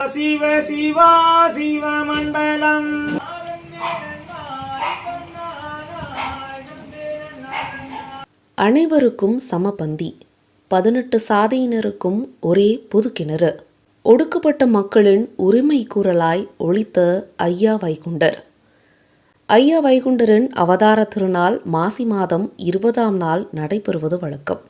சிவ சிவா சிவமண்டலம். அனைவருக்கும் சமபந்தி, 18 சாதியினருக்கும் ஒரே பொது கிணறு. ஒடுக்கப்பட்ட மக்களின் உரிமை கூறலாய் ஒழித்த ஐயா வைகுண்டர். ஐயா வைகுண்டரின் அவதார திருநாள் மாசி மாதம் 20ஆம் நாள் நடைபெறுவது வழக்கம்.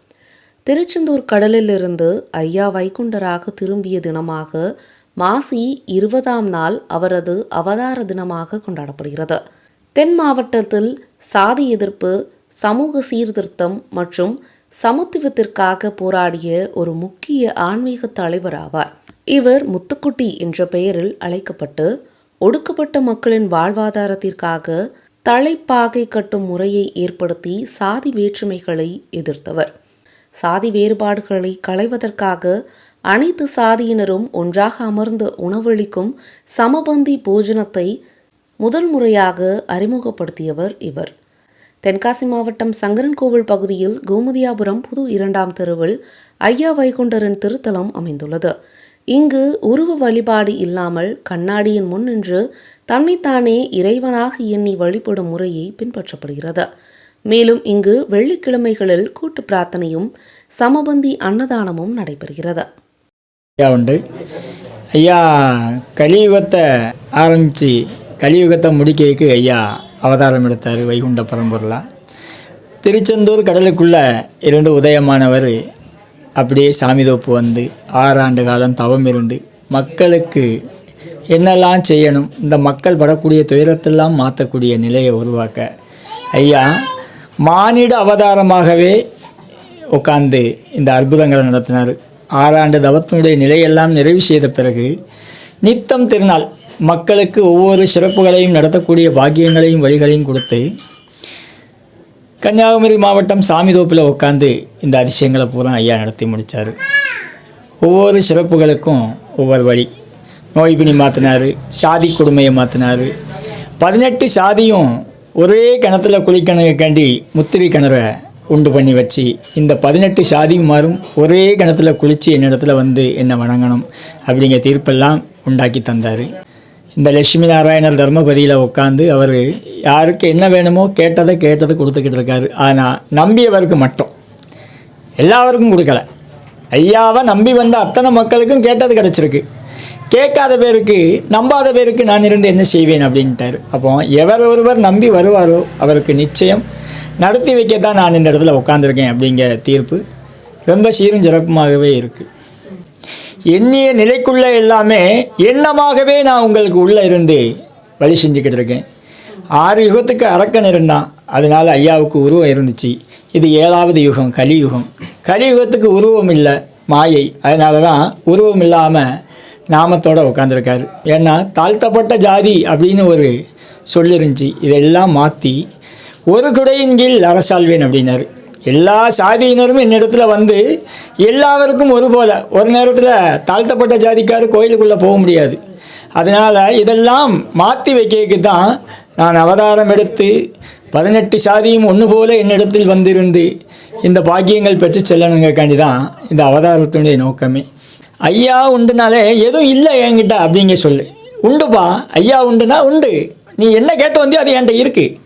திருச்செந்தூர் கடலிலிருந்து ஐயா வைகுண்டராக திரும்பிய தினமாக மாசி 20ஆம் நாள் அவரது அவதார தினமாக கொண்டாடப்படுகிறது. தென் மாவட்டத்தில் சாதி எதிர்ப்பு, சமூக சீர்திருத்தம் மற்றும் சமத்துவத்திற்காக போராடிய ஒரு முக்கிய ஆன்மீக தலைவர் ஆவார். இவர் முத்துக்குட்டி என்ற பெயரில் அழைக்கப்பட்டு ஒடுக்கப்பட்ட மக்களின் வாழ்வாதாரத்திற்காக தலைப்பாகை கட்டும் முறையை ஏற்படுத்தி சாதி வேற்றுமைகளை எதிர்த்தவர். சாதி வேறுபாடுகளை களைவதற்காக அனைத்து சாதியினரும் ஒன்றாக அமர்ந்து உணவளிக்கும் சமபந்தி போஜனத்தை முதல் முறையாக அறிமுகப்படுத்தியவர் இவர். தென்காசி மாவட்டம் சங்கரன்கோவில் பகுதியில் கோமதியாபுரம் புது 2ஆம் தெருவில் ஐயா வைகுண்டரின் திருத்தலம் அமைந்துள்ளது. இங்கு உருவ வழிபாடு இல்லாமல் கண்ணாடியின் முன் நின்று தன்னைத்தானே இறைவனாக எண்ணி வழிபடும் முறையை பின்பற்றப்படுகிறது. மேலும் இங்கு வெள்ளிக்கிழமைகளில் கூட்டு பிரார்த்தனையும் சமபந்தி அன்னதானமும் நடைபெறுகிறது. உண்டு. ஐயா கலியுகத்தை ஆரம்பித்து கலியுகத்தை முடிக்கிறதுக்கு ஐயா அவதாரம் எடுத்தார் வைகுண்ட பரம்பொருளாக. திருச்செந்தூர் கடலுக்குள்ளே 2 உதயமானவர் அப்படியே சாமி தோப்பு வந்து 6 ஆண்டு காலம் தவம் இருந்து மக்களுக்கு என்னெல்லாம் செய்யணும், இந்த மக்கள் படக்கூடிய துயரத்தெல்லாம் மாற்றக்கூடிய நிலையை உருவாக்க ஐயா மானிட அவதாரமாகவே உட்கார்ந்து இந்த அற்புதங்களை நடத்தினார். 6 ஆண்டு தவத்தினுடைய நிலையெல்லாம் நிறைவு செய்த பிறகு நித்தம் திருநாள் மக்களுக்கு ஒவ்வொரு சிறப்புகளையும் நடத்தக்கூடிய பாக்கியங்களையும் வழிகளையும் கொடுத்து கன்னியாகுமரி மாவட்டம் சாமிதோப்பில் உட்காந்து இந்த அதிசயங்களை பூரா ஐயா நடத்தி முடித்தார். ஒவ்வொரு சிறப்புகளுக்கும் ஒவ்வொரு வழி. நோய்பிணி மாற்றினார், சாதி கொடுமையை மாற்றினார். 18 சாதியும் ஒரே கிணத்துல குளிக்கணுக்காண்டி முத்திரி கிணறை உண்டு பண்ணி வச்சு இந்த 18 சாதியுமாரும் ஒரே கிணத்துல குளித்து என்னிடத்துல வந்து என்னை வணங்கணும் அப்படிங்கிற தீர்ப்பெல்லாம் உண்டாக்கி தந்தார். இந்த லட்சுமி நாராயணர் தர்மபதியில் உட்காந்து அவர் யாருக்கு என்ன வேணுமோ கேட்டதை கொடுத்துக்கிட்டு இருக்காரு. ஆனால் நம்பியவருக்கு மட்டும், எல்லாருக்கும் கொடுக்கல. ஐயாவை நம்பி வந்த அத்தனை மக்களுக்கும் கேட்டது கிடச்சிருக்கு. கேட்காத பேருக்கு, நம்பாத பேருக்கு நான் இருந்து என்ன செய்வேன் அப்படின்ட்டார். அப்போ எவர் ஒருவர் நம்பி வருவாரோ அவருக்கு நிச்சயம் நடத்தி வைக்கத்தான் நான் இந்த இடத்துல உட்காந்துருக்கேன் அப்படிங்கிற தீர்ப்பு ரொம்ப சீரும் சிறப்புமாகவே இருக்குது. எண்ணிய நிலைக்குள்ளே எல்லாமே எண்ணமாகவே நான் உங்களுக்கு உள்ளே இருந்து வழி செஞ்சுக்கிட்டு இருக்கேன். 6 யுகத்துக்கு அரக்கன் இருந்தான், அதனால் ஐயாவுக்கு உருவம் இருந்துச்சு. இது 7ஆவது யுகம், கலியுகம். கலியுகத்துக்கு உருவம் இல்லை, மாயை. அதனால தான் உருவம் இல்லாமல் நாமத்தோடு உட்காந்துருக்காரு. ஏன்னா தாழ்த்தப்பட்ட ஜாதி அப்படின்னு ஒரு சொல்லிருந்துச்சு. இதெல்லாம் மாற்றி ஒரு குடையின் கீழ் அரசாள்வேன் அப்படின்னாரு. எல்லா சாதியினரும் என்னிடத்தில் வந்து எல்லாருக்கும் ஒரு போல் ஒரு நேரத்தில் தாழ்த்தப்பட்ட ஜாதிக்கார் கோயிலுக்குள்ளே போக முடியாது. அதனால் இதெல்லாம் மாற்றி வைக்கிறதுக்கு தான் நான் அவதாரம் எடுத்து 18 சாதியும் ஒன்று போல் என்னிடத்தில் வந்திருந்து இந்த பாக்கியங்கள் பெற்று செல்லணுங்கக்காண்டி தான் இந்த அவதாரத்தினுடைய நோக்கமே. ஐயா உண்டுனாலே எதுவும் இல்லை என்கிட்ட அப்படிங்க சொல்லு. உண்டுப்பா, ஐயா உண்டுனா உண்டு. நீ என்ன கேட்டு வந்தியோ அது என்கிட்ட இருக்குது.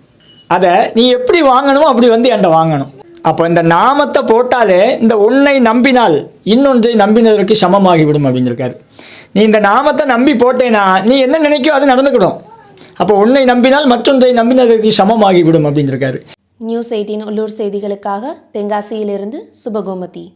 அதை நீ எப்படி வாங்கணுமோ அப்படி வந்து என்கிட்ட வாங்கணும். அப்போ இந்த நாமத்தை போட்டாலே இந்த ஒன்றை நம்பினால் இன்னொன்றை நம்பினதற்கு சமமாகிவிடும் அப்படின்னு இருக்காரு. நீ இந்த நாமத்தை நம்பி போட்டேன்னா நீ என்ன நினைக்கோ அது நடந்துக்கிடும். அப்போ ஒன்றை நம்பினால் மற்றொன்றை நம்பினதற்கு சமமாகிவிடும் அப்படின்னு இருக்காரு. நியூஸ் 18 உள்ளூர் செய்திகளுக்காக தென்காசியிலிருந்து சுபகோமதி.